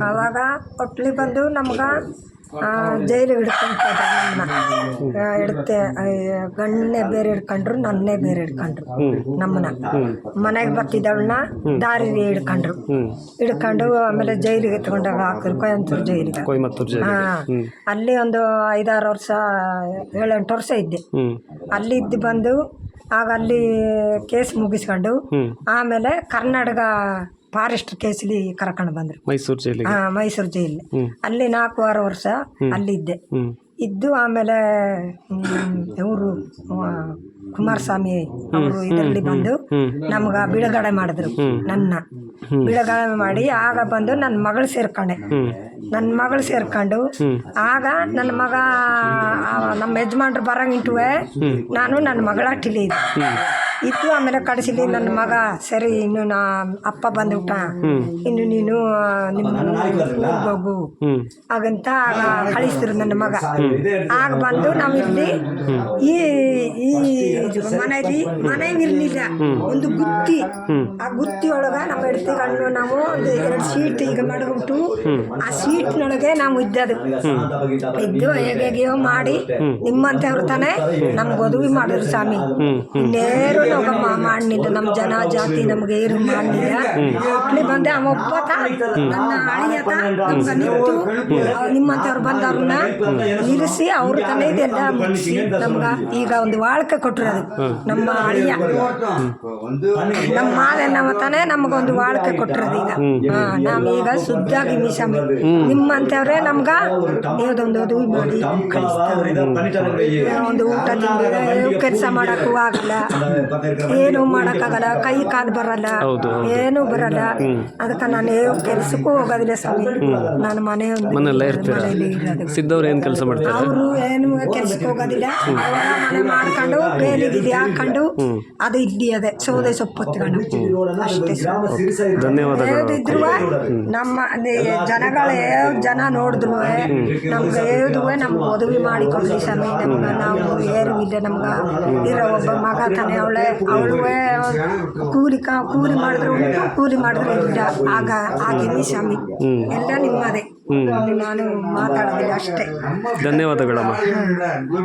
ಆವಾಗ ಒಟ್ಲಿ ಬಂದು ನಮ್ಗೆ ಜೈಲಿಗೆ ಹಿಡ್ಕೊಂಡು ಹೋದ್ರು ನಮ್ಮನ್ನ. ಹಿಡ್ತೆ ಗಣ್ಣೆ ಬೇರೆ ಹಿಡ್ಕೊಂಡ್ರು, ನನ್ನೇ ಬೇರೆ ಹಿಡ್ಕೊಂಡ್ರು ನಮ್ಮನ್ನ. ಮನೆಗೆ ಬರ್ತಿದ್ದವಳನ್ನ ದಾರಿ ಹಿಡ್ಕೊಂಡು ಆಮೇಲೆ ಜೈಲಿಗೆ ಎತ್ಕೊಂಡಾಗ ಹಾಕಿದ್ರು, ಕೊಯಮತ್ತೂರು ಜೈಲಿಗೆ. ಅಲ್ಲಿ ಒಂದು 5-6 ವರ್ಷ 7-8 ವರ್ಷ ಇದ್ದೆ. ಅಲ್ಲಿ ಇದ್ದು ಬಂದು ಆಗ ಅಲ್ಲಿ ಕೇಸ್ ಮುಗಿಸ್ಕೊಂಡು ಆಮೇಲೆ ಕರ್ನಾಟಕ ಫಾರೆಸ್ಟ್ ಕೇಸಲ್ಲಿ ಕರ್ಕೊಂಡು ಬಂದರು ಮೈಸೂರು ಜೈಲಿಗೆ. ಅಲ್ಲಿ 4-6 ವರ್ಷ ಅಲ್ಲಿದ್ದೆ. ಇದ್ದು ಆಮೇಲೆ ಇವರು ಕುಮಾರಸ್ವಾಮಿ ಅವರು ಇದರಲ್ಲಿ ಬಂದು ನಮ್ಗೆ ಬಿಡುಗಡೆ ಮಾಡಿದ್ರು. ಬಿಡುಗಡೆ ಮಾಡಿ ಆಗ ಬಂದು ನನ್ನ ಮಗಳು ಸೇರ್ಕೊಂಡು ಆಗ ನನ್ನ ಮಗ ನಮ್ಮ ಯಜಮಾನ್ರು ಬರಂಗಿಂಟುವೆ ನಾನು ನನ್ನ ಮಗಳ ಅಟ್ಟಿಲಿ ಇತ್ತು. ಆಮೇಲೆ ಕಳಿಸಿಲಿ ನನ್ನ ಮಗ ಸರಿ ಇನ್ನು ಅಪ್ಪ ಬಂದುಬಿಟ್ಟ, ಇನ್ನು ನೀನು ನಿಮ್ಮ ಹೋಗು ಹಾಗಂತ ಆಗ ಕಳಿಸಿದ್ರು ನನ್ನ ಮಗ. ಆಗ ಬಂದು ನಾವು ಇಲ್ಲಿ ಈ ಮನೆ ಇರಲಿಲ್ಲ, ಒಂದು ಗುತ್ತಿ. ಆ ಗುತ್ತಿ ಒಳಗೆ ನಮ್ಮ ಹೆಡ್ತಿಗಣ್ಣು ನಾವು ಒಂದು 2 ಸೀಟ್ ಈಗ ಮಡಗ್ಬಿಟ್ಟು ಆ ಸೀಟ್ನೊಳಗೆ ನಾವು ಇದ್ದದು. ಇದ್ದು ಹೇಗೆಯೋ ಮಾಡಿ ನಿಮ್ಮಂಥವ್ರು ತಾನೇ ನಮ್ಗೆ ಒದವಿ ಮಾಡಿದ್ರು ಸ್ವಾಮಿ. ಇನ್ನೇರು ನಾವು ಮಾಡಲಿಲ್ಲ, ನಮ್ಮ ಜನ ಜಾತಿ ನಮ್ಗೆ ಏನು ಮಾಡಲಿಲ್ಲ. ಇಲ್ಲಿ ಬಂದೆ ಒಬ್ಬತ ನನ್ನ ಅಳಿಯತ ನಮ್ಗೆ ನಿಂತು ನಿಮ್ಮಂಥವ್ರು ಬಂದವ್ರನ್ನ ಇರಿಸಿ ಅವ್ರ ತಾನೇ ಇದೆಲ್ಲ ಮುಗಿಸಿ ನಮ್ಗೆ ಈಗ ಒಂದು ವಾಳ್ಕೆ ಕೊಟ್ಟರು. ಅದು ನಮ್ಮ ಅಳಿಯ ನಮ್ಮ ಮಾದೆನ್ನವ ತಾನೇ ನಮ್ಗೊಂದು ವಾಳ್ಕೆ ಕೊಟ್ಟರದು. ಈಗ ನಾವೀಗ ಶುದ್ಧಾಗಿ ಮೀಸಮಿ ನಿಮ್ಮಂಥವ್ರೆ ನಮ್ಗೆ ಯಾವುದೊಂದು ಒದವಿ ಮಾಡಿ ಕಳಿಸ್ತಾರೆ. ಒಂದು ಊಟ ತಿಂದಿದೆ ಕೆಲಸ ಮಾಡೋಕ್ಕೂ ಆಗಲ್ಲ, ಏನು ಮಾಡೋಕ್ಕಾಗಲ್ಲ, ಕೈ ಕಾಲು ಬರಲ್ಲ, ಏನು ಬರಲ್ಲ. ಅದಕ್ಕೆ ನಾನು ಕೆಲಸಕ್ಕೂ ಹೋಗೋದಿಲ್ಲ ಸ್ವಾಮಿ. ನಾನು ಮನೆಯಲ್ಲಿ ಇರೋದು. ಏನು ಕೆಲಸ ಮಾಡ್ತಾರೆ ಅವರು ಏನು ಕೆಲಸಕ್ಕೆ ಹೋಗೋದಿಲ್ಲ. ಮನೆ ಮಾಡ್ಕೊಂಡು ಬೇಲಿಗಿಲಿ ಹಾಕೊಂಡು ಅದು ಇಲ್ಲಿ ಅದೇ ಸೌದೆ ಸೊಪ್ಪು ಹೊತ್ಕೊಂಡು ಅಷ್ಟೇ. ಧನ್ಯವಾದಗಳು. ನಮ್ಮ ಜನಗಳು ಜನ ನೋಡಿದ್ರು ನಮ್ಗೆ ಹೇಳಿದ್ವಿ ನಮ್ಗೆ ಒದವಿ ಮಾಡಿಕೊಡ್ಲಿ ಸ್ವಾಮಿ. ನಮ್ಗೆ ನಾವು ಏನು ಇಲ್ಲ, ನಮ್ಗೆ ಇರೋ ಒಬ್ಬ ಮಗ ತಾನೆ ಅವಳು ಕೂಲಿ ಮಾಡಿದ್ರು ಇಲ್ಲ. ಆಗ ಆಗಿನಿ ಸ್ವಾಮಿ ಎಲ್ಲ ನಿಮ್ಮದೇ. ನಾನು ಮಾತಾಡೋದಿಲ್ಲ ಅಷ್ಟೇ. ಧನ್ಯವಾದಗಳಮ್ಮ.